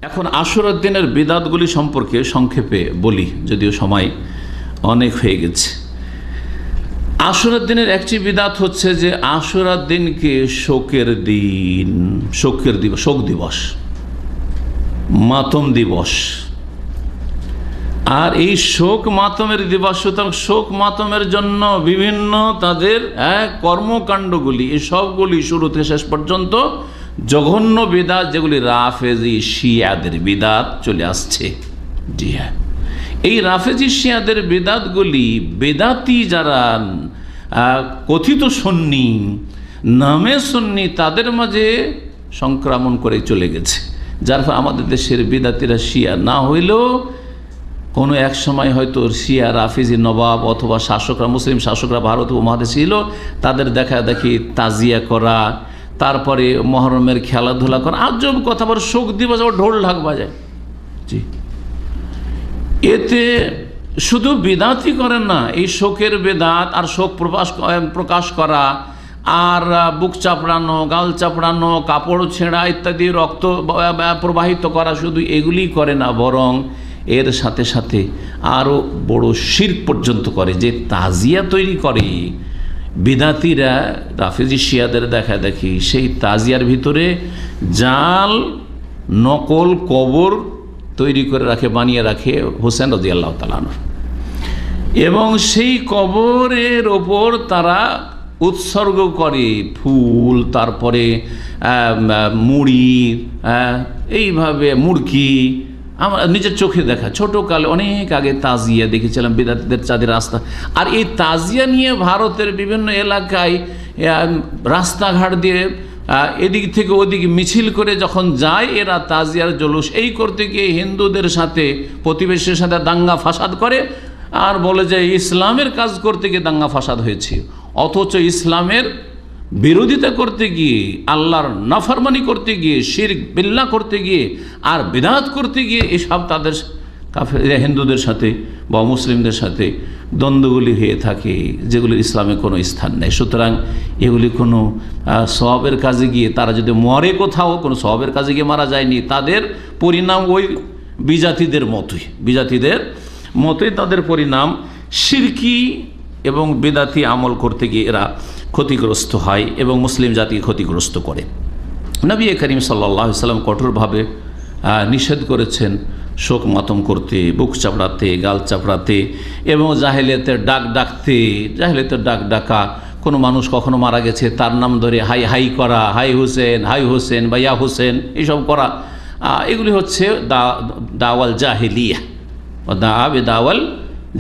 এখন আশুরার দিনের বিদাতগুলি সম্পর্কে সংক্ষেপে বলি, যদিও সময় অনেক হয়ে গেছে। আশুরার দিনের একটি বিদাত হচ্ছে যে আশুরার দিনকে শোকের দিন, শোক দিবস, মাতম দিবস। আর এই শোক মাতমের দিবস, সুতরাং শোক মাতমের জন্য বিভিন্ন তাদের কর্মকাণ্ডগুলি, এই সবগুলি শুরু থেকে শেষ পর্যন্ত জঘন্য বিদাত, যেগুলি রাফেজি শিয়াদের বিদাত চলে আসছে। জি হ্যাঁ, এই রাফেজি শিয়াদের বিদাতগুলি বেদাতি যারা কথিত সুন্নি, নামে সুন্নি, তাদের মাঝে সংক্রমণ করে চলে গেছে। যার ফলে আমাদের দেশের বিদাতিরা শিয়া না হইলেও কোনো এক সময় হয়তো শিয়া রাফেজি নবাব অথবা শাসকরা, মুসলিম শাসকরা ভারত উপমহাদেশে ছিল, তাদের দেখা দেখি তাজিয়া করা, তারপরে মহরমের খেলাধুলা করা, আজব কথা, আবার শোক দিবস আবার ঢোল ঢাক বাজায়। জি, এতে শুধু বিদাতই করেন না, এই শোকের বেদাত আর শোক প্রকাশ করা আর বুক চাপড়ানো, গাল চাপড়ানো, কাপড় ছেঁড়া ইত্যাদি, রক্ত প্রবাহিত করা, শুধু এগুলি করে না, বরং এর সাথে সাথে আরও বড় শিরক পর্যন্ত করে। যে তাজিয়া তৈরি করে বিদাতিরা, রাফেজি শিয়াদের দেখা দেখি, সেই তাজিয়ার ভিতরে জাল নকল কবর তৈরি করে রাখে, বানিয়ে রাখে হোসেন রাদিয়াল্লাহু তাআলা আনহু, এবং সেই কবরের ওপর তারা উৎসর্গ করে ফুল, তারপরে মুড়ি, এইভাবে মুড়কি। আমার নিজের চোখে দেখা, ছোটোকালে অনেক আগে তাজিয়া দেখেছিলাম বিদাতিদের চাঁদের রাস্তা। আর এই তাজিয়া নিয়ে ভারতের বিভিন্ন এলাকায় রাস্তাঘাট দিয়ে এদিক থেকে ওদিক মিছিল করে যখন যায় এরা, তাজিয়ার জলুস এই করতে গিয়ে হিন্দুদের সাথে, প্রতিবেশীর সাথে দাঙ্গা ফাসাদ করে, আর বলে যে ইসলামের কাজ করতে গিয়ে দাঙ্গা ফাসাদ হয়েছে। অথচ ইসলামের বিরোধিতা করতে গিয়ে, আল্লাহর নাফরমানি করতে গিয়ে, শিরক বিল্লাহ করতে গিয়ে আর বিদআত করতে গিয়ে এসব তাদের হিন্দুদের সাথে বা মুসলিমদের সাথে দ্বন্দ্বগুলি হয়ে থাকে, যেগুলির ইসলামে কোনো স্থান নেই। সুতরাং এগুলি কোনো সওয়াবের কাজে গিয়ে, তারা যদি মরে কোথাও, কোনো সওয়াবের কাজে গিয়ে মারা যায়নি, তাদের পরিণাম ওই বিজাতিদের মতোই তাদের পরিণাম। শিরকি এবং বিদাতি আমল করতে গিয়ে এরা ক্ষতিগ্রস্ত হয় এবং মুসলিম জাতিকে ক্ষতিগ্রস্ত করে। নবী করিম সাল্লাল্লাহু আলাইহি ওয়াসাল্লাম কঠোরভাবে নিষেধ করেছেন শোক মাতম করতে, বুক চাপড়াতে, গাল চাপড়াতে এবং জাহেলিয়াতের ডাক ডাকা। কোনো মানুষ কখনো মারা গেছে, তার নাম ধরে হাই হাই করা, হাই হোসেন বা ইয়া হোসেন, এইসব করা, এগুলি হচ্ছে দাওয়াল জাহেলিয়া, দাওয়াল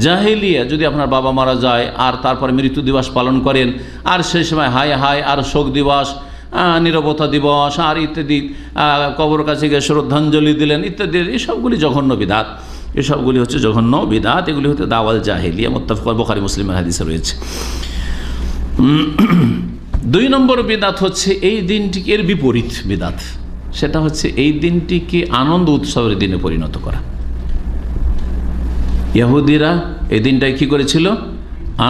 জাহেলিয়া। যদি আপনার বাবা মারা যায় আর তারপরে মৃত্যু দিবস পালন করেন, আর সেই সময় হাই হাই আর শোক দিবস, নীরবতা দিবস আর ইত্যাদি, কবর কাছে গিয়ে শ্রদ্ধাঞ্জলি দিলেন ইত্যাদি, এসবগুলি জঘন্য বিদাত, এসবগুলি হচ্ছে জঘন্য বিদাত, এগুলি হচ্ছে দাওয়াল জাহেলিয়া। মুত্তাফাক বুখারী মুসলিমের হাদিসে রয়েছে। 2 নম্বর বিদাত হচ্ছে এই দিনটিকে, এর বিপরীত বিদাত, সেটা হচ্ছে এই দিনটিকে আনন্দ উৎসবের দিনে পরিণত করা। ইহুদিরা এই দিনটাই কী করেছিল?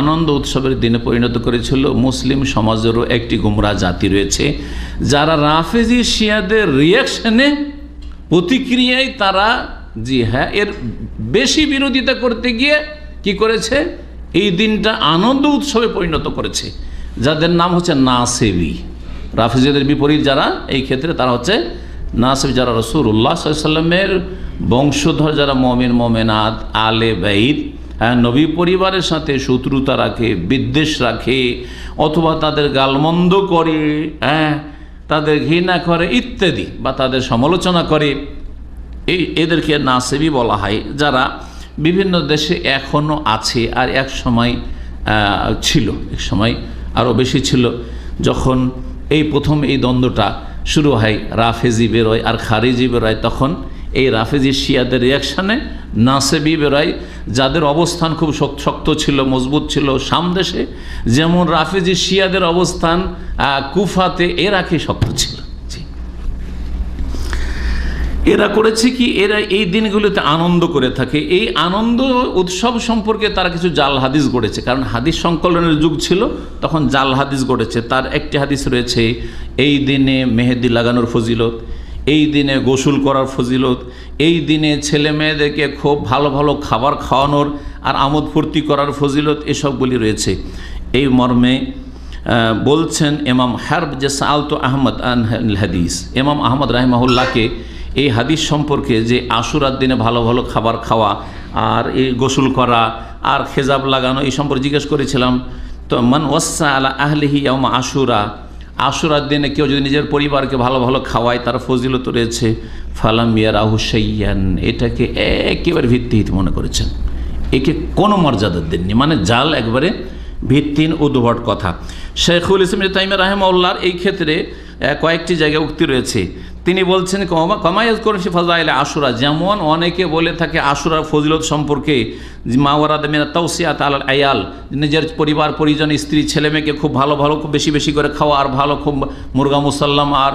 আনন্দ উৎসবের দিনে পরিণত করেছিল। মুসলিম সমাজেরও একটি গুমরা জাতি রয়েছে যারা রাফেজি শিয়াদের রিয়াকশনে, প্রতিক্রিয়ায় তারা, জি হ্যাঁ, এর বেশি বিরোধিতা করতে গিয়ে কি করেছে? এই দিনটা আনন্দ উৎসবে পরিণত করেছে, যাদের নাম হচ্ছে নাসেবি। রাফেজিদের বিপরীত যারা এই ক্ষেত্রে, তারা হচ্ছে নাসেবি, যারা রাসূলুল্লাহ সাল্লাল্লাহু আলাইহি ওয়াসাল্লামের বংশধর, যারা মুমিন মুমিনাত, আলে বাইত, নবী পরিবারের সাথে শত্রুতা রাখে, বিদ্বেষ রাখে, অথবা তাদের গালমন্দ করে, তাদের ঘৃণা করে ইত্যাদি, বা তাদের সমালোচনা করে, এদেরকে নাসেবি বলা হয়। যারা বিভিন্ন দেশে এখনও আছে, আর এক সময় ছিল, এক সময় আরও বেশি ছিল। যখন এই প্রথম এই দ্বন্দ্বটা শুরু হয়, রাফেজি বেরোয় আর খারিজি বেরোয়, তখন এই রাফেজি শিয়াদের রিয়াকশানে নাসেবি বেরোয়, যাদের অবস্থান খুব শক্ত ছিল, মজবুত ছিল শাম দেশে, যেমন রাফেজি শিয়াদের অবস্থান কুফাতে এরাকে শক্ত ছিল। এরা করেছে কি, এরা এই দিনগুলোতে আনন্দ করে থাকে। এই আনন্দ উৎসব সম্পর্কে তারা কিছু জাল হাদিস গড়েছে, কারণ হাদিস সংকলনের যুগ ছিল, তখন জাল হাদিস গড়েছে। তার একটি হাদিস রয়েছে, এই দিনে মেহেদি লাগানোর ফজিলত, এই দিনে গোসল করার ফজিলত, এই দিনে ছেলে মেয়েদেরকে খুব ভালো ভালো খাবার খাওয়ানোর আর আমোদ ফুর্তি করার ফজিলত, এসবগুলি রয়েছে। এই মর্মে বলছেন ইমাম হারব যে সাআলতু আহমদ আন হাদিস, ইমাম আহমদ রাহিমাহুল্লাহকে এই হাদিস সম্পর্কে যে আশুরার দিনে ভালো ভালো খাবার খাওয়া আর এই গোসল করা আর খেজাব লাগানো এই সম্পর্কে জিজ্ঞেস করেছিলাম। তো মান ওয়াসা আলা আহলিহি ইয়াউমা আশুরা, আশুরার দিনে কেউ যদি নিজের পরিবারকে ভালো ভালো খাওয়ায় তার ফজিলত রয়েছে। ফালাম ইয়ারাহু শাইয়ান, এটাকে একেবারে ভিত্তিহীন মনে করেছেন, একে কোনো মর্যাদা দেননি, মানে জাল, একবারে ভিত্তিহীন উদ্ভট কথা। শেখুল ইসলাম ইবনে তাইমিয়া রাহিমাহুল্লাহর এই ক্ষেত্রে কয়েকটি জায়গায় উক্তি রয়েছে। তিনি বলছেন কামায়াজ করেন ফাজাইল আশুরা, যেমন অনেকে বলে থাকে আশুরার ফজিলত সম্পর্কে মাওয়ারাদ মিনা তাওসিয়াত আলাল আয়াল, নিজের পরিবার পরিজন স্ত্রী ছেলে মেয়েকে খুব ভালো ভালো খুব বেশি বেশি করে খাওয়া, আর ভালো খুব মুরগা মুসাল্লাম আর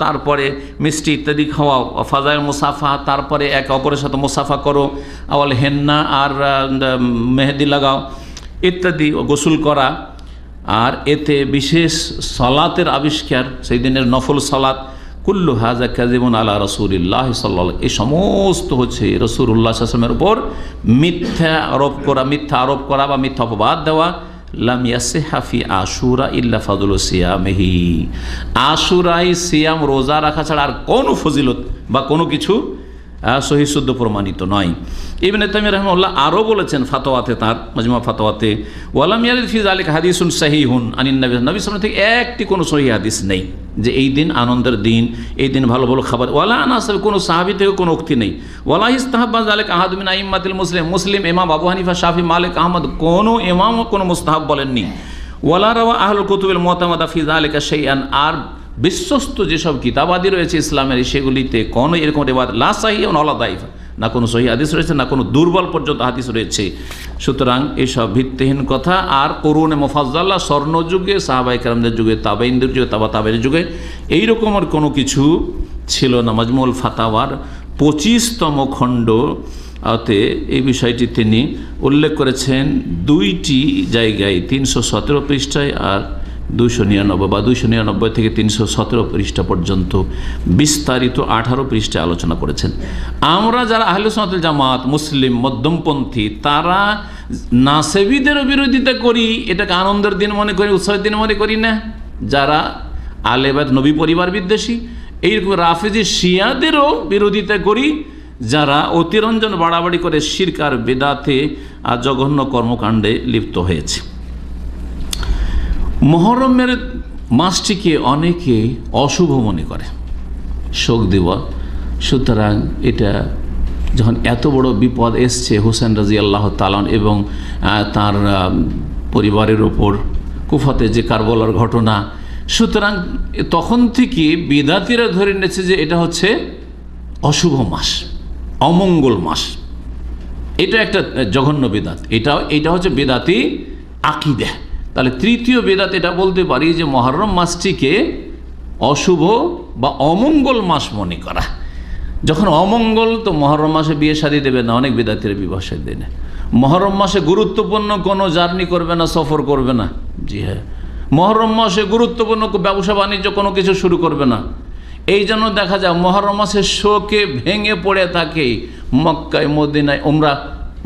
তারপরে মিষ্টি ইত্যাদি খাওয়া, ফাজাইল মুসাফা, তারপরে একে অপরের সাথে মুসাফা করো, আওয়াল হেন্না আর মেহেদি লাগাও ইত্যাদি, গোসল করা, আর এতে বিশেষ সালাতের আবিষ্কার, সেই দিনের নফল সালাত, কুল্লু হাজা কাযিবুন আলা রাসূলিল্লাহ সাল্লাল্লাহু আলাইহি, এই সমস্ত হচ্ছে রাসূলুল্লাহ সাল্লাল্লাহু আলাইহি ওয়াসাল্লামের উপর মিথ্যা আরোপ করা বা মিথ্যা অপবাদ দেওয়া। লাম ইয়াসিহা ফি আশুরা ইল্লা ফাদলু সিয়ামিহি, আশুরায় সিয়াম রোজা রাখা ছাড়া আর কোনো ফজিলত বা কোনো কিছু সহিহ শুদ্ধ প্রমাণিত নয়। ইবনে তাইমিয়া রাহিমাহুল্লাহ আরও বলেছেন ফাতোয়াতে, তার মাজমুয়া ফাতোয়াতে, ওয়ালাম ইয়ারিদ ফি যালিকা হাদিসুন সাহিহুন আনিন নবী সাল্লাল্লাহু আলাইহি ওয়াসাল্লাম থেকে একটি কোনো সহিহ হাদিস নেই যে এই দিন আনন্দের দিন, এই দিন ভালো ভালো খাবার, ওয়ালা আনাস, কোনো সাহাবী থেকে কোনো উক্তি নেই। ওয়ালা ইস্তাহাব্বা যালিকা আহাদু মিন আইম্মাতিল মুসলিম, ইমাম আবু হানিফা, শাফি, মালিক, আহমদ, কোনো ইমামও কোনো মুস্তাহাব বলেননি। ওয়ালা রাওয়া আহলুল কুতুবিল মুতামাদা ফি যালিকা শাইআন, আর বিশ্বস্ত যেসব কিতাবাদি রয়েছে ইসলামের সেগুলিতে কোনো এরকম রেওয়ায়াত লা সাহিহ ওয়ালা দাইফ, না কোনো সহিহ হাদিস রয়েছে না কোনো দুর্বল পর্যন্ত হাদিস রয়েছে। সুতরাং এসব ভিত্তিহীন কথা। আর কুরুনে মুফাজ্জালা, স্বর্ণযুগে, সাহাবায়ে কেরামদের যুগে, তাবেঈনদের যুগে, তাবেঈনের যুগে এইরকম আর কোনো কিছু ছিল না। মাজমুল ফাতাওয়ার 25তম খণ্ডতে এই বিষয়টি তিনি উল্লেখ করেছেন দুইটি জায়গায়, 317 পৃষ্ঠায় আর 299 বা 299 থেকে 317 পৃষ্ঠা পর্যন্ত বিস্তারিত 18 পৃষ্ঠায় আলোচনা করেছেন। আমরা যারা আহলে সুন্নাত ওয়াল জামাত, মুসলিম মধ্যমপন্থী, তারা নাসেবিদেরও বিরোধিতা করি, এটাকে আনন্দের দিন মনে করি, উৎসবের দিন মনে করি না। যারা আহলে বাইত নবী পরিবার বিদ্বেষী, এইরকম রাফেজি শিয়াদেরও বিরোধিতা করি, যারা অতিরঞ্জন বাড়াবাড়ি করে শিরক আর বিদআতে আর জঘন্য কর্মকাণ্ডে লিপ্ত হয়েছে। মুহররমের মাসটিকে অনেকে অশুভ মনে করে, শোক দেওয়া। সুতরাং এটা যখন এত বড় বিপদ এসছে হুসেন রাদিয়াল্লাহু তাআলা এবং তার পরিবারের ওপর কুফাতে যে কারবালার ঘটনা, সুতরাং তখন থেকে বিদাতিরা ধরে নিয়েছে যে এটা হচ্ছে অশুভ মাস, অমঙ্গল মাস। এটা একটা জঘন্য বিদাত, এটা হচ্ছে বিদাতি আকীদা। তাহলে তৃতীয় বেদাত এটা বলতে পারি যে মুহররম মাসটিকে অশুভ বা অমঙ্গল মাস মনে করা। যখন অমঙ্গল, তো মুহররম মাসে বিয়ে শাদী দেবে না, অনেক বেদাতের বিবাহ শাদী দেয় না। মুহররম মাসে গুরুত্বপূর্ণ কোনো জার্নি করবে না, সফর করবে না। জি হ্যাঁ, মুহররম মাসে গুরুত্বপূর্ণ ব্যবসা বাণিজ্য কোনো কিছু শুরু করবে না। এই জন্য দেখা যায় মুহররম মাসে শোকে ভেঙে পড়ে থাকে মক্কায় মদিনায়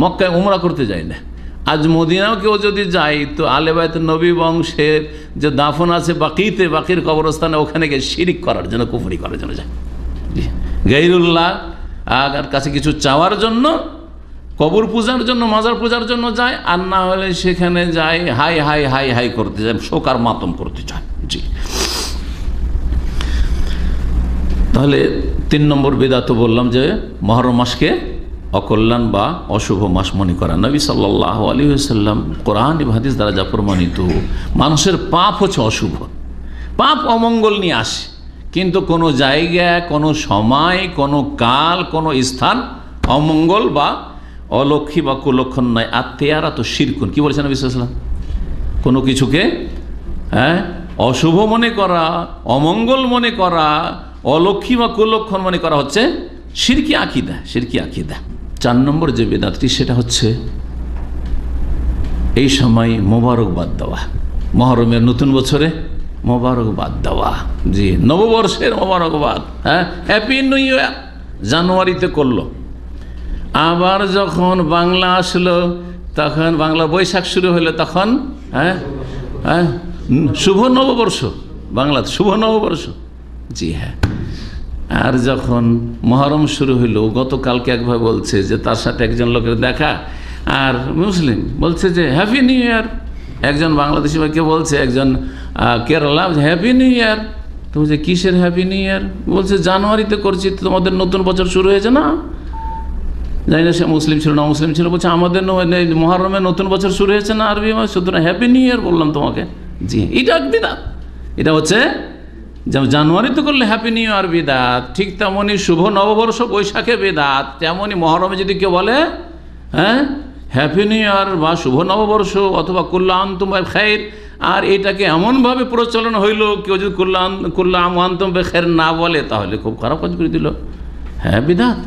মক্কায় উমরা করতে যায় না। আজ মদিনাও কেউ যদি যায় তো আহলে বাইত নবী বংশের যে দাফন আছে বাকির কবরস্থানে, ওখানে গিয়ে শিরিক করার জন্য, কুফরি করার জন্য যায়। গায়রুল্লাহ আর কাছে কিছু চাওয়ার জন্য, কবর পূজার জন্য, মাজার পূজার জন্য যায়, আর না হলে সেখানে যায় হাই হাই হাই হাই করতে যায়, শোক আর মাতম করতে চায়। জি, তাহলে 3 নম্বর বেদাত বললাম যে মুহররম মাসকে অকল্যাণ বা অশুভ মাস মনে করা। নবী সাল্লাল্লাহু আলাইহি ওয়াসাল্লাম কোরআন এবং হাদিস দ্বারা যা প্রমাণিত, মানুষের পাপ হচ্ছে অশুভ, পাপ অমঙ্গল নিয়ে আসে, কিন্তু কোনো জায়গা, কোনো সময়, কোনো কাল, কোনো স্থান অমঙ্গল বা অলক্ষী বা কুলক্ষণ নয়। আর তেয়ারা তো শিরকুন, কি বলেছেন নবী সাল্লাল্লাহু আলাইহি ওয়াসাল্লাম? কোনো কিছুকে অশুভ মনে করা, অমঙ্গল মনে করা, অলক্ষী বা কুলক্ষণ মনে করা হচ্ছে শিরকি আকিদা, শিরকি আকিদা। 4 নম্বর যে বেদাতটি সেটা হচ্ছে এই সময় মোবারকবাদ দেওয়া, মহরমের নতুন বছরে মোবারকবাদ দেওয়া, জি, নববর্ষের মোবারকবাদ, হ্যাঁ, হ্যাপি নিউ ইয়ার জানুয়ারিতে করলো। আবার যখন বাংলা আসলো, তখন বাংলা বৈশাখ শুরু হলো, তখন হ্যাঁ হ্যাঁ শুভ নববর্ষ, বাংলা শুভ নববর্ষ, জি হ্যাঁ। আর যখন মহরম শুরু হইলো, গতকালকে একভাবে বলছে যে তার সাথে একজন লোকের দেখা, আর মুসলিম বলছে যে হ্যাপি নিউ ইয়ার। একজন বাংলাদেশি ভাইকে বলছে, একজন কেরালা, হ্যাপি নিউ ইয়ার। তো বলছে কিসের হ্যাপি নিউ ইয়ার? বলছে জানুয়ারিতে করছি, তোমাদের নতুন বছর শুরু হয়েছে না। জানি না সে মুসলিম ছিল না মুসলিম ছিল, বলছে আমাদের মহরমের নতুন বছর শুরু হয়েছে না আরবি, সুতরাং হ্যাপি নিউ ইয়ার বললাম তোমাকে। জি, এটা বিদাত। এটা হচ্ছে যেমন জানুয়ারিতে করলে হ্যাপি নিউ ইয়ার বিদাত, ঠিক তেমনই শুভ নববর্ষ বৈশাখে বিদাত, তেমনই মহরমে যদি কেউ বলে হ্যাঁ হ্যাপি নিউ ইয়ার বা শুভ নববর্ষ অথবা কুল্লা আনতুম খাইর, আর এটাকে এমনভাবে প্রচলন হইল, কেউ যদি কুল্লা আনতুম খাইর না বলে তাহলে খুব খারাপ কাজ করে দিল, হ্যাঁ বিদাত।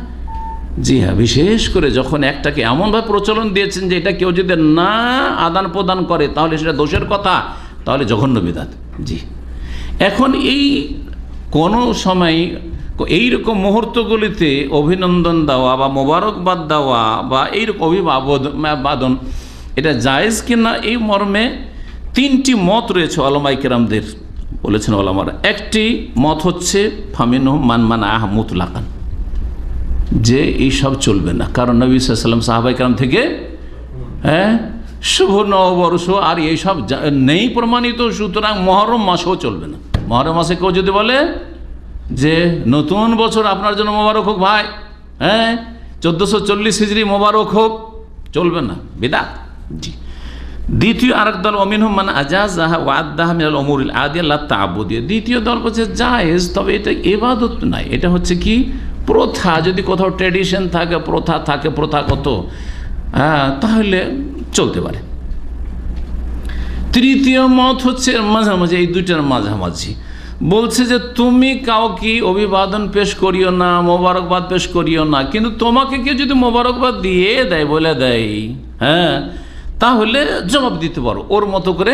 জি হ্যাঁ, বিশেষ করে যখন একটাকে এমনভাবে প্রচলন দিয়েছেন যে এটা কেউ যদি না আদান প্রদান করে তাহলে সেটা দোষের কথা, তাহলে জঘন্য বিদাত। জি, এখন এই কোনো সময় এইরকম মুহূর্তগুলিতে অভিনন্দন দেওয়া বা মোবারকবাদ দেওয়া বা এইরকম অভিবাদন এটা জায়েজ কিনা, এই মর্মে 3টি মত রয়েছে ওলামায়ে কেরামদের, বলেছেন ওলামারা। একটি মত হচ্ছে ফামিনহুম মান মানাহ মুতলাকান, যে এইসব চলবে না, কারণ নবী সাল্লাল্লাহু আলাইহি ওয়াসাল্লাম সাহাবায়ে কেরাম থেকে হ্যাঁ শুভ নববর্ষ আর এইসব নেই প্রমাণিত, সুতরাং মহরম মাসেও চলবে না। মহরম মাসে কেউ যদি বলে যে নতুন বছর আপনার জন্য মোবারক হোক ভাই, হ্যাঁ 1440 হিজরি মোবারক হোক, চলবে না, বিদআত। জি। দ্বিতীয় আরেক দল অমিনহুম মান আজাযাহা ওয়া আদ্দাহা মিনাল উমুরিল আদিয়া লা তা'বুদিয়া, দ্বিতীয় দল বলছে জায়েজ, তবে এটা ইবাদত নয়, এটা হচ্ছে কি প্রথা। যদি কোথাও ট্র্যাডিশন থাকে, প্রথা থাকে, প্রথাগত, তাহলে চলতে পারে। তৃতীয় মত হচ্ছে মাঝামাঝি, এই দুইটার মাঝামাঝি, বলছে যে তুমি কাউকে অভিবাদন পেশ করিও না, মোবারকবাদ পেশ করিও না, কিন্তু তোমাকে কেউ যদি মোবারকবাদ দিয়ে দেয়, বলে দেয়, হ্যাঁ, তাহলে জবাব দিতে পারো, ওর মতো করে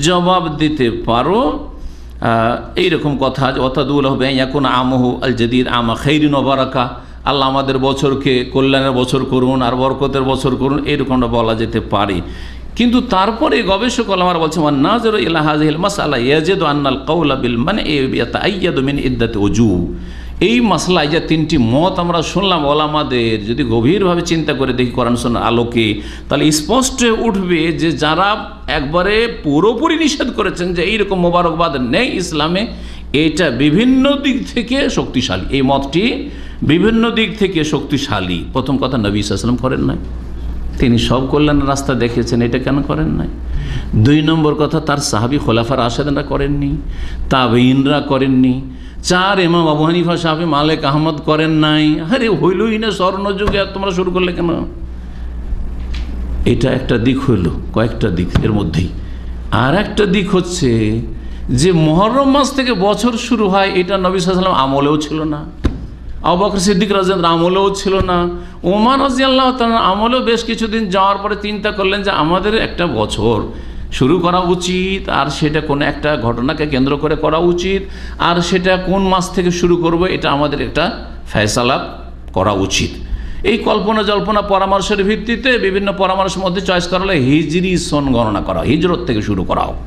জবাব দিতে পারো। এইরকম কথা, অতাদুল হবে ইয়াকুন আমহু আল জাদিদ আমা খাইরিন ওয়া বারাকা, আল্লাহ আমাদের বছরকে কল্যাণের বছর করুন আর বরকতের বছর করুন, এরকমটা বলা যেতে পারে। কিন্তু তারপরে গবেষক ওলামারা বলছে ওয়ান নাযিরু ইলা হাযিহিল মাসআলা ইয়াজিদু আন্নাল কাওলা বিল মানই ইয়াতাআয়্যাদু মিন ইদ্দাতি ওজুহ। এই মাসলায় যে 3টি মত আমরা শুনলাম ওলামাদের, যদি গভীরভাবে চিন্তা করে দেখি কোরআন সুন্নাহর আলোকে, তাহলে স্পষ্ট উঠবে যে যারা একবারে পুরোপুরি নিষেধ করেছেন যে এইরকম মোবারকবাদ নেই ইসলামে, এটা বিভিন্ন দিক থেকে শক্তিশালী। এই মতটি বিভিন্ন দিক থেকে শক্তিশালী। প্রথম কথা, নবী সাল্লাল্লাহু আলাইহি ওয়াসাল্লাম করেন নাই, তিনি সব কল্যাণের রাস্তা দেখেছেন, এটা কেন করেন নাই? 2 নম্বর কথা, তার সাহাবী খোলাফা রাশেদিনরা করেননি, তাবেঈনরা করেননি। 4 ইমাম আবু হানিফা, শাফি, মালিক, আহমদ করেন নাই। আরে হইলই না, স্বর্ণযুগে আর তোমরা শুরু করলে কেন? এটা একটা দিক হইল, কয়েকটা দিক এর মধ্যেই। আর একটা দিক হচ্ছে যে মুহররম মাস থেকে বছর শুরু হয়, এটা নবী সাল্লাল্লাহু আলাইহি ওয়াসাল্লাম আমলেও ছিল না, আবু বকর সিদ্দিক রাদিয়াল্লাহু আনহু আমলেও ছিল না, ওমর রাদিয়াল্লাহু তাআলা আমলেও বেশ কিছুদিন যাওয়ার পরে চিন্তা করলেন যে আমাদের একটা বছর শুরু করা উচিত, আর সেটা কোনো একটা ঘটনাকে কেন্দ্র করে করা উচিত, আর সেটা কোন মাস থেকে শুরু করব এটা আমাদের একটা ফয়সালা করা উচিত। এই কল্পনা জল্পনা পরামর্শের ভিত্তিতে বিভিন্ন পরামর্শের মধ্যে চয়েস করা হলে হিজরি সন গণনা করা, হিজরত থেকে শুরু করা হোক।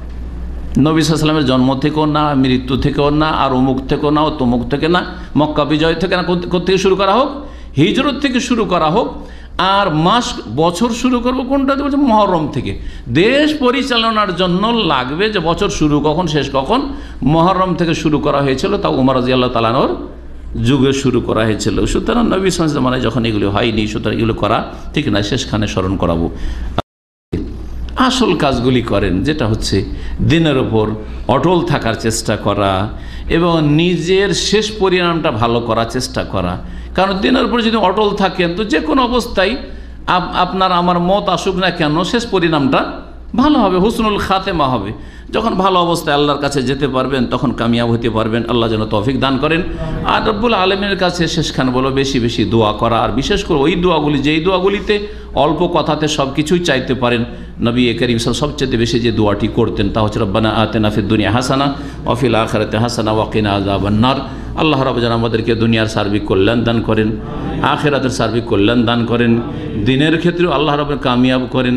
নবী সাল্লাল্লাহু আলাইহি ওয়াসাল্লামের জন্ম থেকেও না, মৃত্যু থেকেও না, আর অমুক থেকেও না, তমুক থেকে না, মক্কা বিজয় থেকে না, কোথেকে শুরু করা হোক? হিজরত থেকে শুরু করা হোক। আর মাস বছর শুরু করব কোনটাতে? বলছে মুহররম থেকে। দেশ পরিচালনার জন্য লাগবে যে বছর শুরু কখন শেষ কখন, মুহররম থেকে শুরু করা হয়েছিল, তাও ওমর রাদিয়াল্লাহু তাআলা আনহুর যুগে শুরু করা হয়েছিল। সুতরাং নবী সাল্লাল্লাহু আলাইহি ওয়াসাল্লাম যখন এগুলো হয়নি, সুতরাং এগুলো করা ঠিক না, শেষখানে স্মরণ করাবো। আসল কাজগুলি করেন, যেটা হচ্ছে দিনের ওপর অটল থাকার চেষ্টা করা এবং নিজের শেষ পরিণামটা ভালো করার চেষ্টা করা। কারণ দিনের উপর যদি অটল থাকেন তো যে কোনো অবস্থায় আপনার আমার মত আসুক না কেন, শেষ পরিণামটা ভালো হবে, হুসনুল খাতেমা হবে। যখন ভালো অবস্থায় আল্লাহর কাছে যেতে পারবেন তখন কামিয়াব হতে পারবেন। আল্লাহ যেন তৌফিক দান করেন। আর রব্বুল আলমীর কাছে শেষখান বলো বেশি বেশি দোয়া করা, আর বিশেষ করে ওই দোয়াগুলি যেই দোয়াগুলিতে অল্প কথাতে সব কিছুই চাইতে পারেন। নবী করিম সবচেয়ে বেশি যে দোয়াটি করতেন তা হচ্ছে রব্বানা আতিনা ফিদ দুনিয়া হাসানা ওয়া ফিল আখিরাতি হাসানা ওয়া কিনা আযাবান নার। আল্লাহ রাব্বুল যেন আমাদেরকে দুনিয়ার সার্বিক কল্যাণ দান করেন, আখিরাতের সার্বিক কল্যাণ দান করেন, দিনের ক্ষেত্রেও আল্লাহ রাব্বুল কামিয়াব করেন,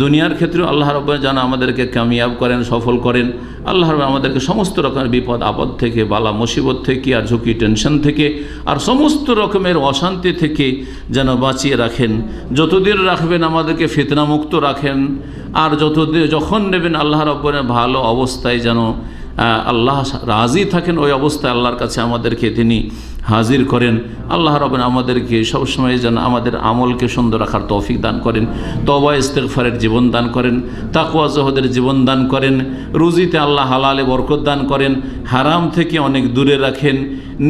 দুনিয়ার ক্ষেত্রেও আল্লাহ রাব্বুল যেন আমাদেরকে কামিয়াব করেন, সফল করেন। আল্লাহ রাব্বুল আমাদেরকে সমস্ত রকমের বিপদ আপদ থেকে, বালা মুসিবত থেকে, আর ঝুঁকি টেনশন থেকে, আর সমস্ত রকমের অশান্তি থেকে যেন বাঁচিয়ে রাখেন। যতদিন রাখবেন আমাদেরকে ফিতনামুক্ত রাখেন, আর যখন নেবেন আল্লাহ রাব্বুল ভালো অবস্থায় যেন আল্লাহ রাজি থাকেন, ওই অবস্থায় আল্লাহর কাছে আমাদেরকে তিনি হাজির করেন। আল্লাহ রাব্বুল আমাদেরকে সবসময় যেন আমাদের আমলকে সুন্দর রাখার তৌফিক দান করেন, তওবা ইস্তিগফারের জীবন দান করেন, তাকওয়া জুহুদের জীবন দান করেন, রুজিতে আল্লাহ হালালে বরকত দান করেন, হারাম থেকে অনেক দূরে রাখেন,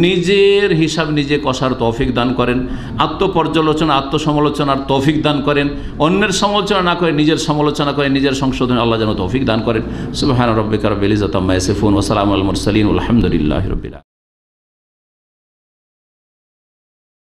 নিজের হিসাব নিজে কষার তৌফিক দান করেন, আত্মপর্যালোচনা আত্মসমালোচনার তৌফিক দান করেন, অন্যের সমালোচনা না করে নিজের সমালোচনা করে নিজের সংশোধন আল্লাহ যেন তৌফিক দান করেন। সুবহান রাব্বিকা রাব্বিল ইজ্জাতি আম্মা ইয়াসিফুন ওয়া সালামুল মুরসালিন আলহামদুলিল্লাহি রাব্বিল আলামিন।